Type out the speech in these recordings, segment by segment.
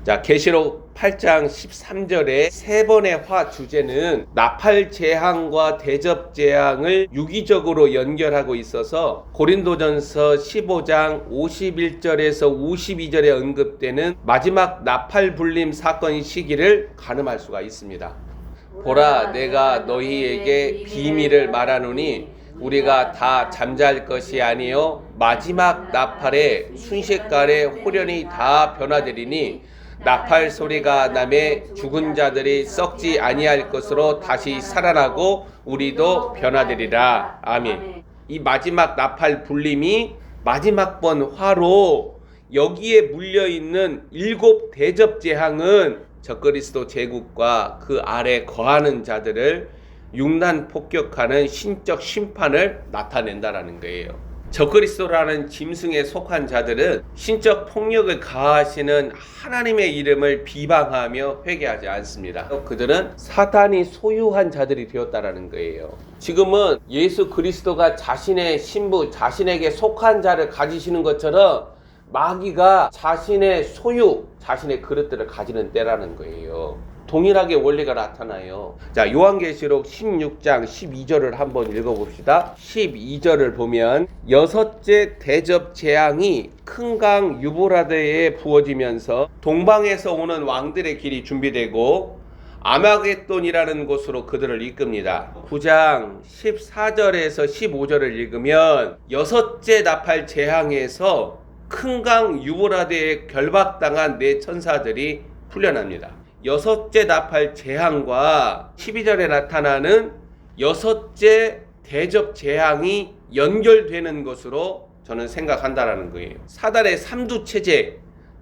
자, 계시록 8장 13절에 세 번의 화 주제는 나팔 재앙과 대접 재앙을 유기적으로 연결하고 있어서 고린도전서 15장 51절에서 52절에 언급되는 마지막 나팔 불림 사건 시기를 가늠할 수가 있습니다. 보라, 내가 너희에게 비밀을 말하노니 우리가 다 잠잘 것이 아니요 마지막 나팔에 순식간에 호련히 다 변화되리니 나팔 소리가 나매 죽은 자들이 썩지 아니할 것으로 다시 살아나고 우리도 변화되리라. 아멘. 이 마지막 나팔 불림이 마지막 번 화로 여기에 물려있는 7 대접 재앙은 적그리스도 제국과 그 아래 거하는 자들을 융단 폭격하는 신적 심판을 나타낸다라는 거예요. 적그리스도라는 짐승에 속한 자들은 신적 폭력을 가하시는 하나님의 이름을 비방하며 회개하지 않습니다. 그들은 사탄이 소유한 자들이 되었다라는 거예요. 지금은 예수 그리스도가 자신의 신부, 자신에게 속한 자를 가지시는 것처럼 마귀가 자신의 소유, 자신의 그릇들을 가지는 때라는 거예요. 동일하게 원리가 나타나요. 자, 요한계시록 16장 12절을 한번 읽어봅시다. 12절을 보면 여섯째 대접 재앙이 큰 강 유브라데에 부어지면서 동방에서 오는 왕들의 길이 준비되고 아마겟돈이라는 곳으로 그들을 이끕니다. 9장 14절에서 15절을 읽으면 여섯째 나팔 재앙에서 큰 강 유브라데에 결박당한 네 천사들이 풀려납니다. 여섯째 나팔 재앙과 12절에 나타나는 여섯째 대접 재앙이 연결되는 것으로 저는 생각한다라는 거예요. 사단의 삼두체제,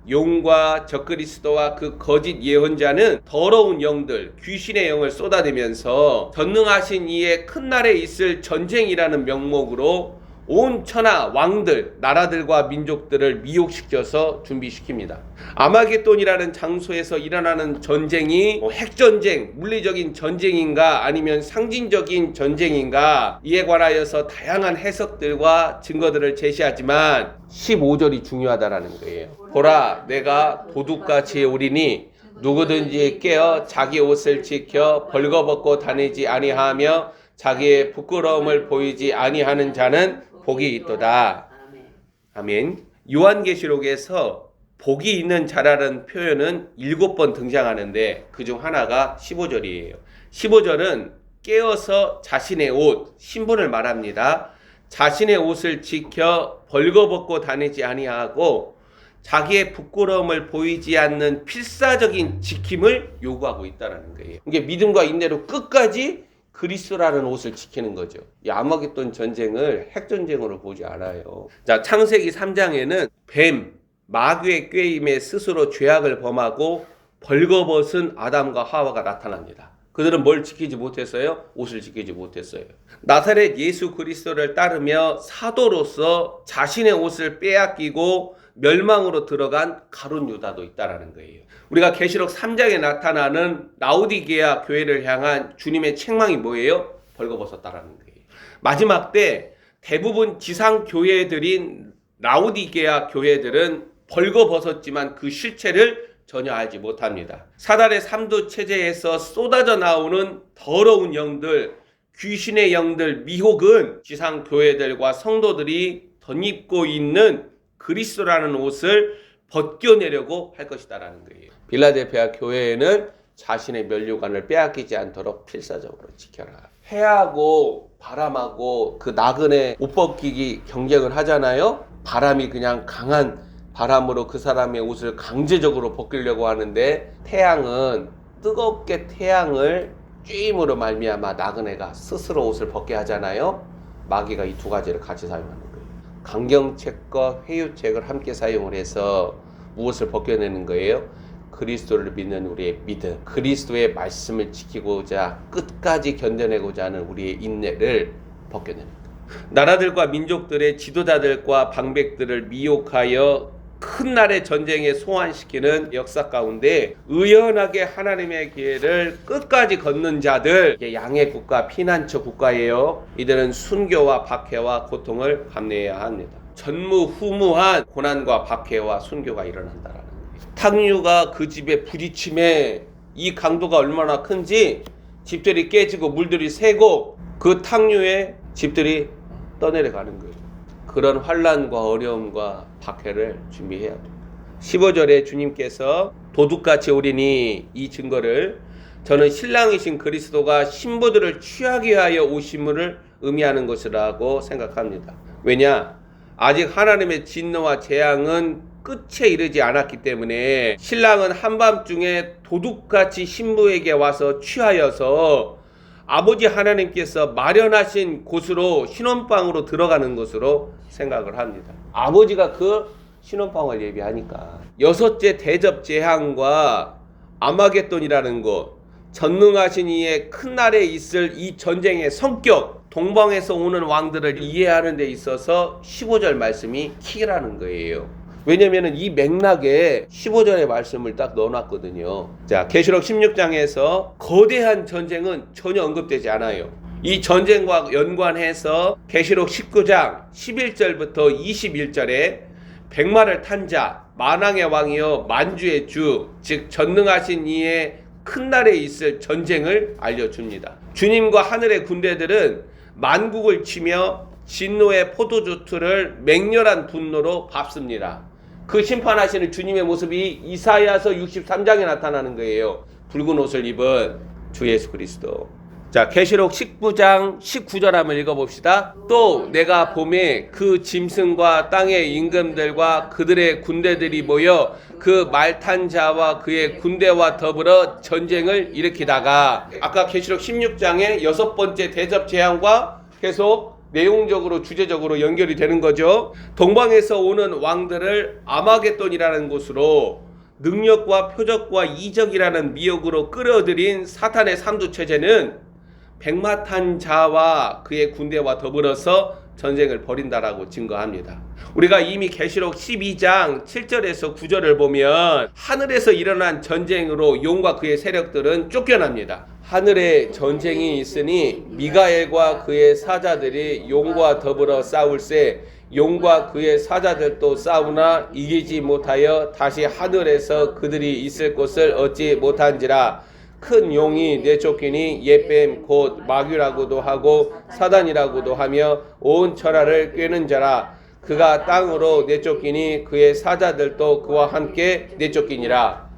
용과 적그리스도와 그 거짓 예언자는 더러운 영들, 귀신의 영을 쏟아내면서 전능하신 이의 큰 날에 있을 전쟁이라는 명목으로 온 천하 왕들, 나라들과 민족들을 미혹시켜서 준비시킵니다. 아마겟돈이라는 장소에서 일어나는 전쟁이 핵전쟁, 물리적인 전쟁인가 아니면 상징적인 전쟁인가, 이에 관하여서 다양한 해석들과 증거들을 제시하지만 15절이 중요하다라는 거예요. 보라, 내가 도둑같이 오리니 누구든지 깨어 자기 옷을 지켜 벌거벗고 다니지 아니하며 자기의 부끄러움을 보이지 아니하는 자는 복이 있도다. 아멘. 요한계시록에서 복이 있는 자라는 표현은 7번 등장하는데 그중 하나가 15절이에요. 15절은 깨어서 자신의 옷, 신분을 말합니다. 자신의 옷을 지켜 벌거벗고 다니지 아니하고 자기의 부끄러움을 보이지 않는 필사적인 지킴을 요구하고 있다는 거예요. 이게 믿음과 인내로 끝까지 그리스도라는 옷을 지키는 거죠. 이 아마겟돈 전쟁을 핵전쟁으로 보지 않아요. 자, 창세기 3장에는 뱀, 마귀의 꾀임에 스스로 죄악을 범하고 벌거벗은 아담과 하와가 나타납니다. 그들은 뭘 지키지 못했어요? 옷을 지키지 못했어요. 나사렛 예수 그리스도를 따르며 사도로서 자신의 옷을 빼앗기고 멸망으로 들어간 가룟 유다도 있다라는 거예요. 우리가 계시록 3장에 나타나는 라오디게아 교회를 향한 주님의 책망이 뭐예요? 벌거벗었다라는 거예요. 마지막 때 대부분 지상 교회들인 라오디게아 교회들은 벌거벗었지만 그 실체를 전혀 알지 못합니다. 사단의 삼두 체제에서 쏟아져 나오는 더러운 영들, 귀신의 영들, 미혹은 지상 교회들과 성도들이 덧입고 있는 그리스도라는 옷을 벗겨내려고 할 것이다라는 거예요. 빌라델피아 교회에는 자신의 면류관을 빼앗기지 않도록 필사적으로 지켜라. 해하고 바람하고 그 나그네 옷 벗기기 경쟁을 하잖아요. 바람이 그냥 강한 바람으로 그 사람의 옷을 강제적으로 벗기려고 하는데 태양은 뜨겁게 태양을 쬐임으로 말미암아 나그네가 스스로 옷을 벗게 하잖아요. 마귀가 이 두 가지를 같이 사용하는 거예요. 강경책과 회유책을 함께 사용을 해서 무엇을 벗겨내는 거예요? 그리스도를 믿는 우리의 믿음, 그리스도의 말씀을 지키고자 끝까지 견뎌내고자 하는 우리의 인내를 벗겨내는 거예요. 나라들과 민족들의 지도자들과 방백들을 미혹하여 큰 날의 전쟁에 소환시키는 역사 가운데 의연하게 하나님의 길을 끝까지 걷는 자들, 양의 국가, 피난처 국가예요. 이들은 순교와 박해와 고통을 감내해야 합니다. 전무후무한 고난과 박해와 순교가 일어난다라는 거예요. 탕류가 그 집에 부딪힘에 이 강도가 얼마나 큰지 집들이 깨지고 물들이 새고 그 탕류에 집들이 떠내려가는 거예요. 그런 환난과 어려움과 박해를 준비해야 돼요. 15절에 주님께서 도둑같이 오리니 이 증거를 저는 신랑이신 그리스도가 신부들을 취하게 위하여 오심을 의미하는 것이라고 생각합니다. 왜냐? 아직 하나님의 진노와 재앙은 끝에 이르지 않았기 때문에 신랑은 한밤중에 도둑같이 신부에게 와서 취하여서 아버지 하나님께서 마련하신 곳으로 신혼방으로 들어가는 것으로 생각을 합니다. 아버지가 그 신혼방을 예비하니까. 여섯째 대접 재앙과 아마겟돈이라는 것, 전능하신 이의 큰 날에 있을 이 전쟁의 성격, 동방에서 오는 왕들을 이해하는 데 있어서 15절 말씀이 키라는 거예요. 왜냐면은 이 맥락에 15절의 말씀을 딱 넣어놨거든요. 자, 계시록 16장에서 거대한 전쟁은 전혀 언급되지 않아요. 이 전쟁과 연관해서 계시록 19장 11절부터 21절에 백마를 탄 자, 만왕의 왕이요 만주의 주, 즉 전능하신 이의 큰 날에 있을 전쟁을 알려줍니다. 주님과 하늘의 군대들은 만국을 치며 진노의 포도주틀을 맹렬한 분노로 밟습니다. 그 심판하시는 주님의 모습이 이사야서 63장에 나타나는 거예요. 붉은 옷을 입은 주 예수 그리스도. 자, 계시록 19장 19절 한번 읽어봅시다. 또 내가 봄에 그 짐승과 땅의 임금들과 그들의 군대들이 모여 그 말탄 자와 그의 군대와 더불어 전쟁을 일으키다가, 아까 계시록 16장의 여섯 번째 대접 재앙과 계속 내용적으로 주제적으로 연결이 되는 거죠. 동방에서 오는 왕들을 아마겟돈이라는 곳으로 능력과 표적과 이적이라는 미혹으로 끌어들인 사탄의 삼두체제는 백마탄 자와 그의 군대와 더불어서 전쟁을 벌인다라고 증거합니다. 우리가 이미 계시록 12장 7절에서 9절을 보면 하늘에서 일어난 전쟁으로 용과 그의 세력들은 쫓겨납니다. 하늘에 전쟁이 있으니 미가엘과 그의 사자들이 용과 더불어 싸울세 용과 그의 사자들도 싸우나 이기지 못하여 다시 하늘에서 그들이 있을 곳을 얻지 못한지라. 큰 용이 내쫓기니 옛뱀 곧 마귀라고도 하고 사단이라고도 하며 온 천하를 꿰는 자라. 그가 땅으로 내쫓기니 그의 사자들도 그와 함께 내쫓기니라.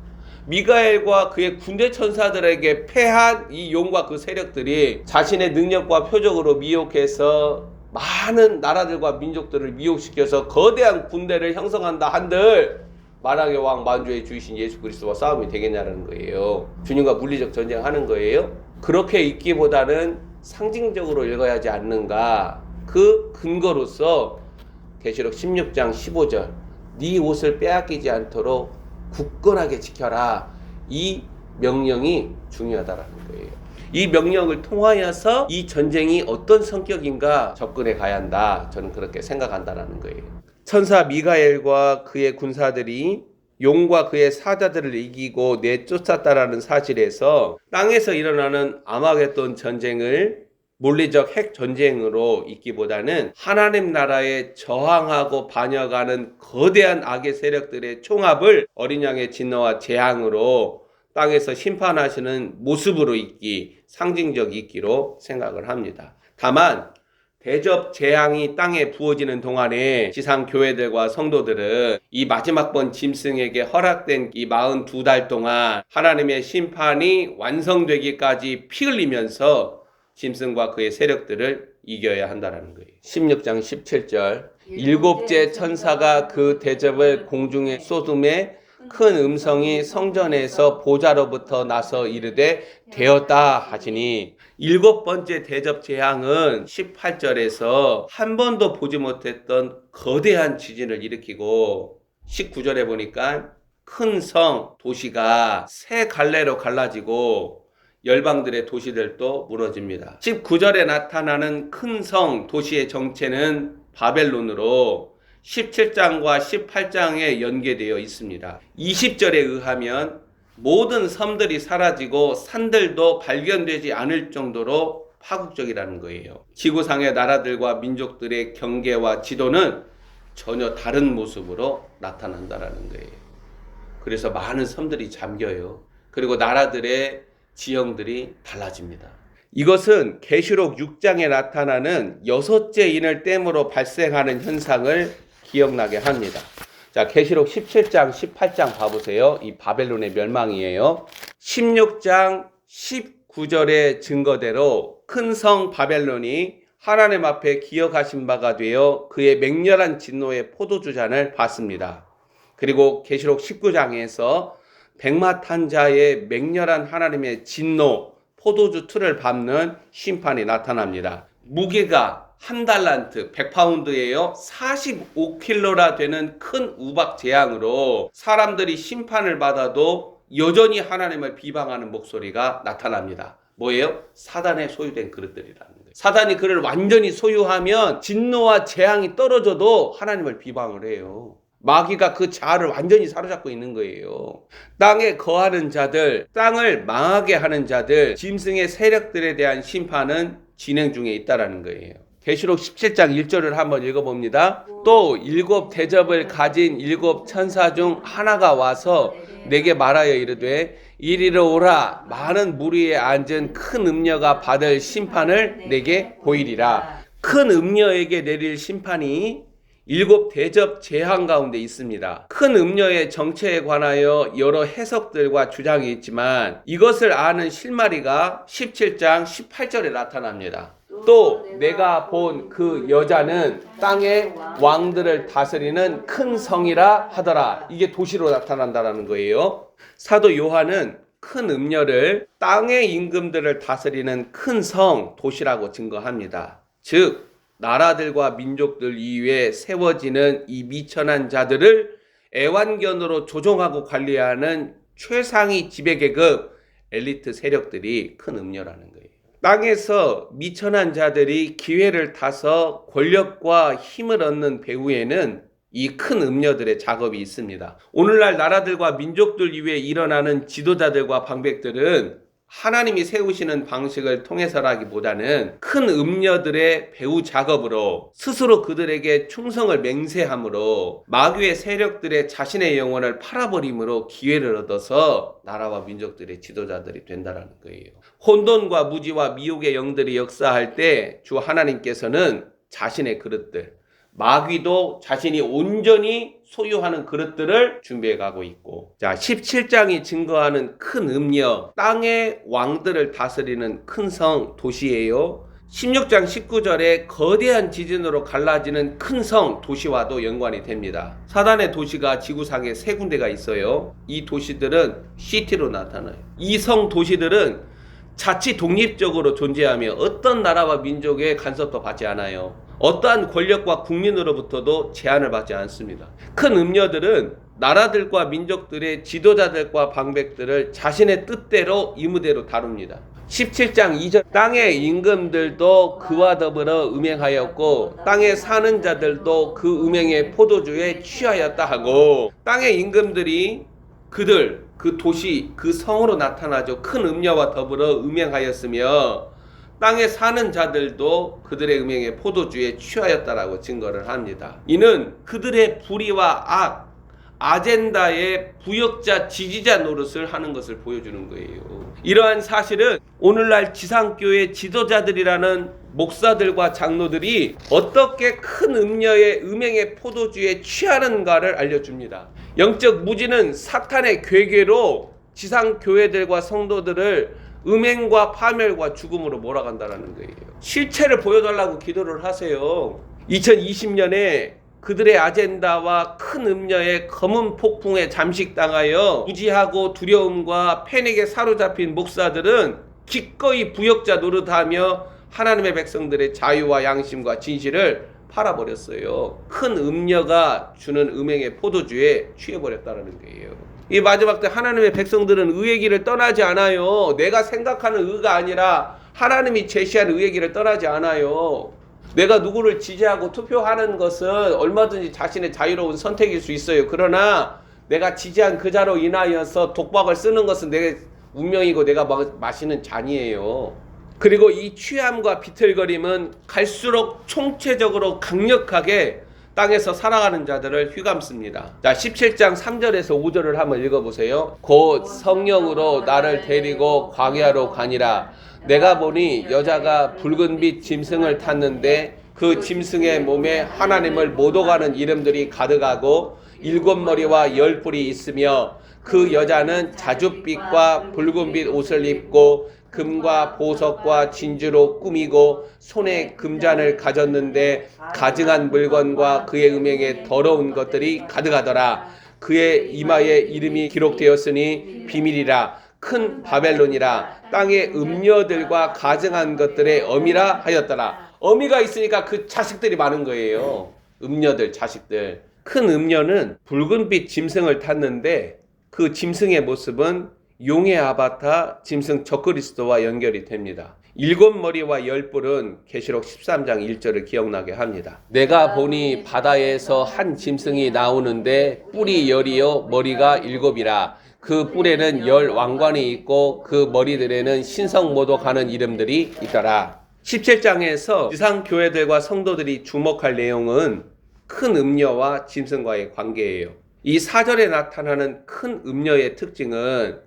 미가엘과 그의 군대 천사들에게 패한 이 용과 그 세력들이 자신의 능력과 표적으로 미혹해서 많은 나라들과 민족들을 미혹시켜서 거대한 군대를 형성한다 한들 만왕의 왕 만주의 주이신 예수 그리스도와 싸움이 되겠냐는 거예요. 주님과 물리적 전쟁하는 거예요. 그렇게 읽기보다는 상징적으로 읽어야 하지 않는가. 그 근거로서 계시록 16장 15절 네 옷을 빼앗기지 않도록 굳건하게 지켜라. 이 명령이 중요하다라는 거예요. 이 명령을 통하여서 이 전쟁이 어떤 성격인가 접근해 가야 한다. 저는 그렇게 생각한다라는 거예요. 천사 미가엘과 그의 군사들이 용과 그의 사자들을 이기고 내쫓았다라는 사실에서 땅에서 일어나는 아마겟돈 전쟁을 물리적 핵 전쟁으로 읽기보다는 하나님 나라에 저항하고 반역하는 거대한 악의 세력들의 총합을 어린 양의 진노와 재앙으로 땅에서 심판하시는 모습으로 읽기, 상징적 읽기로 생각을 합니다. 다만 대접 재앙이 땅에 부어지는 동안에 지상 교회들과 성도들은 이 마지막 번 짐승에게 허락된 이 42달 동안 하나님의 심판이 완성되기까지 피 흘리면서 짐승과 그의 세력들을 이겨야 한다는 거예요. 16장 17절 일곱째 천사가 그 대접을 공중에 쏟음에 큰 음성이 성전에서 보좌로부터 나서 이르되 되었다 하시니, 일곱 번째 대접 재앙은 18절에서 한 번도 보지 못했던 거대한 지진을 일으키고 19절에 보니까 큰 성 도시가 세 갈래로 갈라지고 열방들의 도시들도 무너집니다. 19절에 나타나는 큰 성 도시의 정체는 바벨론으로 17장과 18장에 연계되어 있습니다. 20절에 의하면 모든 섬들이 사라지고 산들도 발견되지 않을 정도로 파국적이라는 거예요. 지구상의 나라들과 민족들의 경계와 지도는 전혀 다른 모습으로 나타난다는 거예요. 그래서 많은 섬들이 잠겨요. 그리고 나라들의 지형들이 달라집니다. 이것은 계시록 6장에 나타나는 6째 인을 땜으로 발생하는 현상을 기억나게 합니다. 자, 계시록 17장, 18장 봐보세요. 이 바벨론의 멸망이에요. 16장 19절의 증거대로 큰 성 바벨론이 하나님 앞에 기억하신 바가 되어 그의 맹렬한 진노의 포도주 잔을 받습니다. 그리고 계시록 19장에서 백마탄 자의 맹렬한 하나님의 진노 포도주 틀을 밟는 심판이 나타납니다. 무게가 한 달란트 100파운드예요. 45킬로나 되는 큰 우박 재앙으로 사람들이 심판을 받아도 여전히 하나님을 비방하는 목소리가 나타납니다. 뭐예요? 사단의 소유된 그릇들이라는 거예요. 사단이 그를 완전히 소유하면 진노와 재앙이 떨어져도 하나님을 비방을 해요. 마귀가 그 자아를 완전히 사로잡고 있는 거예요. 땅에 거하는 자들, 땅을 망하게 하는 자들, 짐승의 세력들에 대한 심판은 진행 중에 있다라는 거예요. 계시록 17장 1절을 한번 읽어봅니다. 또 7 대접을 가진 7 천사 중 하나가 와서 내게 말하여 이르되 이리로 오라. 많은 무리에 앉은 큰 음녀가 받을 심판을 내게 보이리라. 큰 음녀에게 내릴 심판이 7 대접 재앙 가운데 있습니다. 큰 음녀의 정체에 관하여 여러 해석들과 주장이 있지만 이것을 아는 실마리가 17장 18절에 나타납니다. 또 내가 본 그 여자는 땅의 왕들을 다스리는 큰 성이라 하더라. 이게 도시로 나타난다는 거예요. 사도 요한은 큰 음녀를 땅의 임금들을 다스리는 큰 성, 도시라고 증거합니다. 즉 나라들과 민족들 이외에 세워지는 이 미천한 자들을 애완견으로 조종하고 관리하는 최상위 지배계급 엘리트 세력들이 큰 음녀라는 거예요. 땅에서 미천한 자들이 기회를 타서 권력과 힘을 얻는 배후에는 이 큰 음녀들의 작업이 있습니다. 오늘날 나라들과 민족들 이외에 일어나는 지도자들과 방백들은 하나님이 세우시는 방식을 통해서라기보다는 큰 음녀들의 배후 작업으로 스스로 그들에게 충성을 맹세함으로 마귀의 세력들의 자신의 영혼을 팔아버림으로 기회를 얻어서 나라와 민족들의 지도자들이 된다는 거예요. 혼돈과 무지와 미혹의 영들이 역사할 때 주 하나님께서는 자신의 그릇들, 마귀도 자신이 온전히 소유하는 그릇들을 준비해 가고 있고, 자 17장이 증거하는 큰 음녀, 땅의 왕들을 다스리는 큰 성, 도시예요. 16장 19절에 거대한 지진으로 갈라지는 큰 성, 도시와도 연관이 됩니다. 사단의 도시가 지구상에 3군데가 있어요. 이 도시들은 시티로 나타나요. 이 성 도시들은 자치 독립적으로 존재하며 어떤 나라와 민족의 간섭도 받지 않아요. 어떠한 권력과 국민으로부터도 제한을 받지 않습니다. 큰 음녀들은 나라들과 민족들의 지도자들과 방백들을 자신의 뜻대로 임의대로 다룹니다. 17장 2절 땅의 임금들도 그와 더불어 음행하였고 땅에 사는 자들도 그 음행의 포도주에 취하였다 하고, 땅의 임금들이 그들, 그 도시, 그 성으로 나타나죠. 큰 음녀와 더불어 음행하였으며 땅에 사는 자들도 그들의 음행의 포도주에 취하였다라고 증거를 합니다. 이는 그들의 불의와 악, 아젠다의 부역자, 지지자 노릇을 하는 것을 보여주는 거예요. 이러한 사실은 오늘날 지상교회 지도자들이라는 목사들과 장로들이 어떻게 큰 음녀의 음행의 포도주에 취하는가를 알려줍니다. 영적 무지는 사탄의 괴계로 지상교회들과 성도들을 음행과 파멸과 죽음으로 몰아간다는 거예요. 실체를 보여달라고 기도를 하세요. 2020년에 그들의 아젠다와 큰 음녀의 검은 폭풍에 잠식당하여 무지하고 두려움과 패닉에 사로잡힌 목사들은 기꺼이 부역자 노릇하며 하나님의 백성들의 자유와 양심과 진실을 팔아버렸어요. 큰 음녀가 주는 음행의 포도주에 취해버렸다는 거예요. 이 마지막 때 하나님의 백성들은 의의 길을 떠나지 않아요. 내가 생각하는 의가 아니라 하나님이 제시한 의의 길을 떠나지 않아요. 내가 누구를 지지하고 투표하는 것은 얼마든지 자신의 자유로운 선택일 수 있어요. 그러나 내가 지지한 그 자로 인하여서 독박을 쓰는 것은 내 운명이고 내가 마시는 잔이에요. 그리고 이 취함과 비틀거림은 갈수록 총체적으로 강력하게 땅에서 살아가는 자들을 휘감습니다. 자, 17장 3절에서 5절을 한번 읽어보세요. 곧 성령으로 나를 데리고 광야로 가니라. 내가 보니 여자가 붉은빛 짐승을 탔는데 그 짐승의 몸에 하나님을 모독하는 이름들이 가득하고 7머리와 10뿔이 있으며 그 여자는 자줏빛과 붉은빛 옷을 입고 금과 보석과 진주로 꾸미고 손에 금잔을 가졌는데 가증한 물건과 그의 음행에 더러운 것들이 가득하더라. 그의 이마에 이름이 기록되었으니 비밀이라 큰 바벨론이라 땅의 음녀들과 가증한 것들의 어미라 하였더라. 어미가 있으니까 그 자식들이 많은 거예요. 음녀들, 자식들. 큰 음녀는 붉은빛 짐승을 탔는데 그 짐승의 모습은 용의 아바타 짐승 적그리스도와 연결이 됩니다. 7머리와 10뿔은 계시록 13장 1절을 기억나게 합니다. 내가 보니 바다에서 한 짐승이 나오는데 뿔이 10이요 머리가 7이라. 그 뿔에는 10 왕관이 있고 그 머리들에는 신성모독하는 이름들이 있더라. 17장에서 지상교회들과 성도들이 주목할 내용은 큰 음녀와 짐승과의 관계예요. 이 4절에 나타나는 큰 음녀의 특징은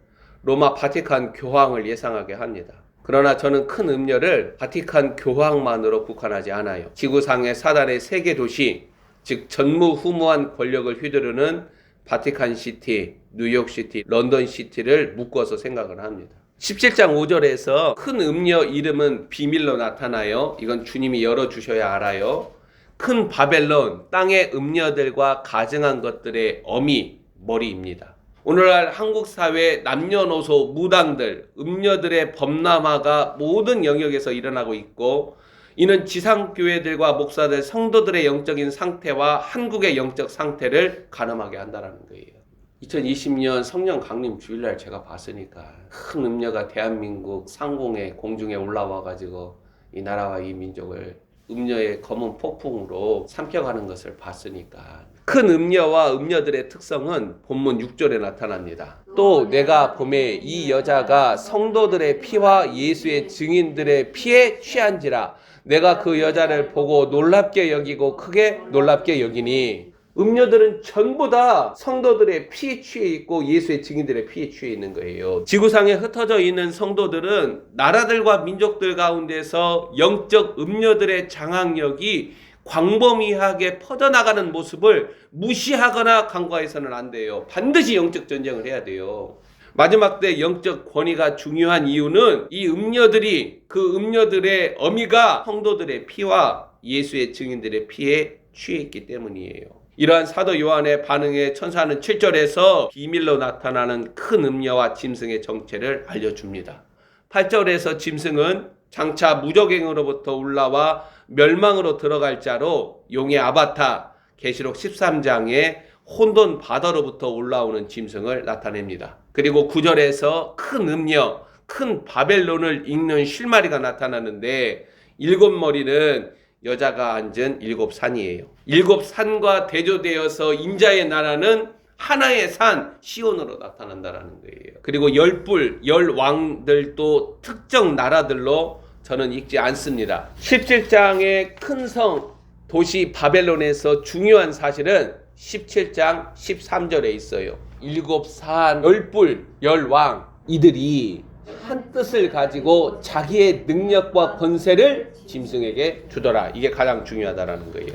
로마 바티칸 교황을 예상하게 합니다. 그러나 저는 큰 음녀를 바티칸 교황만으로 국한하지 않아요. 지구상의 사단의 세계 도시, 즉 전무후무한 권력을 휘두르는 바티칸 시티, 뉴욕 시티, 런던 시티를 묶어서 생각을 합니다. 17장 5절에서 큰 음녀 이름은 비밀로 나타나요. 이건 주님이 열어주셔야 알아요. 큰 바벨론, 땅의 음녀들과 가증한 것들의 어미, 머리입니다. 오늘날 한국 사회 남녀노소, 무당들, 음녀들의 범람화가 모든 영역에서 일어나고 있고 이는 지상교회들과 목사들, 성도들의 영적인 상태와 한국의 영적 상태를 가늠하게 한다는 거예요. 2020년 성령 강림 주일날 제가 봤으니까 큰 음녀가 대한민국 상공에 공중에 올라와 가지고 이 나라와 이 민족을 음녀의 검은 폭풍으로 삼켜가는 것을 봤으니까 큰 음녀와 음녀들의 특성은 본문 6절에 나타납니다. 또 내가 보매 이 여자가 성도들의 피와 예수의 증인들의 피에 취한지라. 내가 그 여자를 보고 놀랍게 여기고 크게 놀랍게 여기니 음녀들은 전부 다 성도들의 피에 취해 있고 예수의 증인들의 피에 취해 있는 거예요. 지구상에 흩어져 있는 성도들은 나라들과 민족들 가운데서 영적 음녀들의 장악력이 광범위하게 퍼져나가는 모습을 무시하거나 간과해서는 안 돼요. 반드시 영적 전쟁을 해야 돼요. 마지막 때 영적 권위가 중요한 이유는 이 음녀들이 그 음녀들의 어미가 성도들의 피와 예수의 증인들의 피에 취해 있기 때문이에요. 이러한 사도 요한의 반응에 천사는 7절에서 비밀로 나타나는 큰 음녀와 짐승의 정체를 알려줍니다. 8절에서 짐승은 장차 무적행으로부터 올라와 멸망으로 들어갈 자로 용의 아바타, 계시록 13장에 혼돈 바다로부터 올라오는 짐승을 나타냅니다. 그리고 9절에서 큰 음녀, 큰 바벨론을 잇는 실마리가 나타나는데 7머리는 여자가 앉은 7산이에요. 7산과 대조되어서 인자의 나라는 하나의 산 시온으로 나타난다는 거예요. 그리고 10뿔, 10왕들도 특정 나라들로 저는 읽지 않습니다. 17장의 큰 성 도시 바벨론에서 중요한 사실은 17장 13절에 있어요. 7산, 10뿔, 10왕 이들이 한 뜻을 가지고 자기의 능력과 권세를 짐승에게 주더라. 이게 가장 중요하다라는 거예요.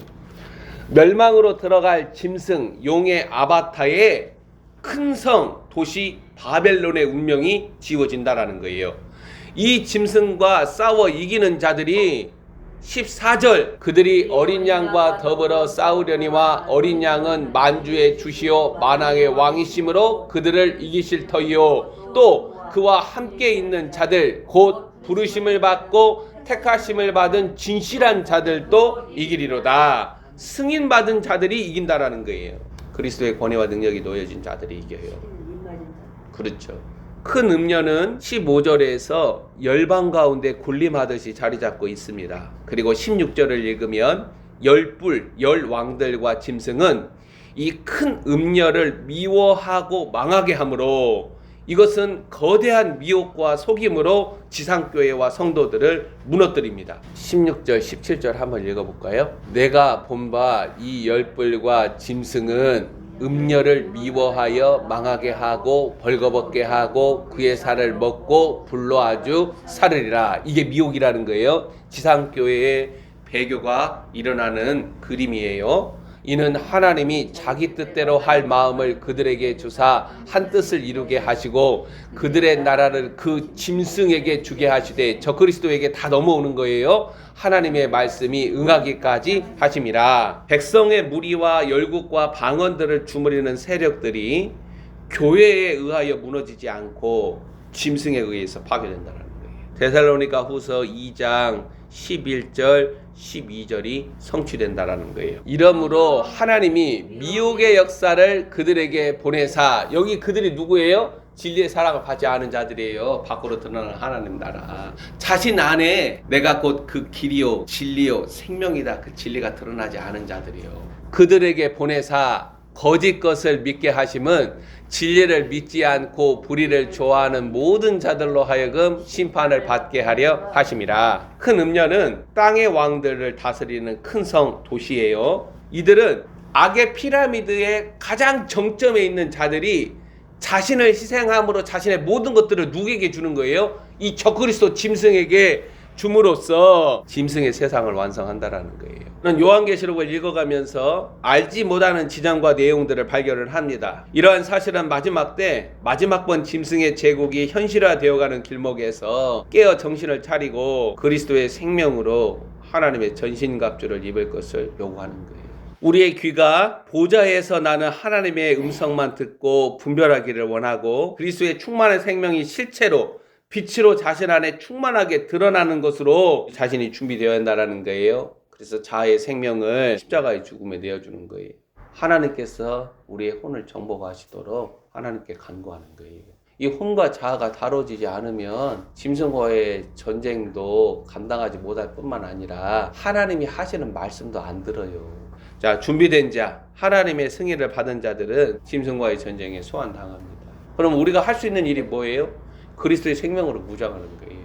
멸망으로 들어갈 짐승, 용의 아바타의 큰 성, 도시 바벨론의 운명이 지워진다라는 거예요. 이 짐승과 싸워 이기는 자들이 14절 그들이 어린 양과 더불어 싸우려니와 어린 양은 만주의 주시오 만왕의 왕이심으로 그들을 이기실 터이요 또 그와 함께 있는 자들 곧 부르심을 받고 택하심을 받은 진실한 자들도 이기리로다. 승인받은 자들이 이긴다라는 거예요. 그리스도의 권위와 능력이 놓여진 자들이 이겨요. 그렇죠. 큰 음녀는 15절에서 열방 가운데 군림하듯이 자리 잡고 있습니다. 그리고 16절을 읽으면 10뿔, 10왕들과 짐승은 이 큰 음녀를 미워하고 망하게 함으로 이것은 거대한 미혹과 속임으로 지상교회와 성도들을 무너뜨립니다. 16절 17절 한번 읽어볼까요? 내가 본 바 이 열불과 짐승은 음녀를 미워하여 망하게 하고 벌거벗게 하고 그의 살을 먹고 불로 아주 살으리라. 이게 미혹이라는 거예요. 지상교회의 배교가 일어나는 그림이에요. 이는 하나님이 자기 뜻대로 할 마음을 그들에게 주사 한 뜻을 이루게 하시고 그들의 나라를 그 짐승에게 주게 하시되 적그리스도에게 다 넘어오는 거예요. 하나님의 말씀이 응하기까지 하심이라. 백성의 무리와 열국과 방언들을 주무리는 세력들이 교회에 의하여 무너지지 않고 짐승에 의해서 파괴된다는 거예요. 데살로니가 후서 2장 11절 12절이 성취된다라는 거예요. 이러므로 하나님이 미혹의 역사를 그들에게 보내사, 여기 그들이 누구예요? 진리의 사랑을 받지 않은 자들이에요. 밖으로 드러나는 하나님 나라. 자신 안에 내가 곧 그 길이요 진리요 생명이다, 그 진리가 드러나지 않은 자들이요. 그들에게 보내사 거짓 것을 믿게 하심은 진리를 믿지 않고 불의를 좋아하는 모든 자들로 하여금 심판을 받게 하려 하심이라. 큰 음녀는 땅의 왕들을 다스리는 큰 성 도시예요. 이들은 악의 피라미드의 가장 정점에 있는 자들이 자신을 희생함으로 자신의 모든 것들을 누구에게 주는 거예요? 이 적그리스도 짐승에게 줌으로써 짐승의 세상을 완성한다라는 거예요. 저는 요한계시록을 읽어가면서 알지 못하는 지장과 내용들을 발견을 합니다. 이러한 사실은 마지막 때 마지막 번 짐승의 제국이 현실화되어가는 길목에서 깨어 정신을 차리고 그리스도의 생명으로 하나님의 전신갑주를 입을 것을 요구하는 거예요. 우리의 귀가 보좌에서 나는 하나님의 음성만 듣고 분별하기를 원하고 그리스도의 충만한 생명이 실체로 빛으로 자신 안에 충만하게 드러나는 것으로 자신이 준비되어야 한다는 거예요. 그래서 자아의 생명을 십자가의 죽음에 내어주는 거예요. 하나님께서 우리의 혼을 정복하시도록 하나님께 간구하는 거예요. 이 혼과 자아가 다뤄지지 않으면 짐승과의 전쟁도 감당하지 못할 뿐만 아니라 하나님이 하시는 말씀도 안 들어요. 자, 준비된 자, 하나님의 승리를 받은 자들은 짐승과의 전쟁에 소환당합니다. 그럼 우리가 할 수 있는 일이 뭐예요? 그리스도의 생명으로 무장하는 거예요.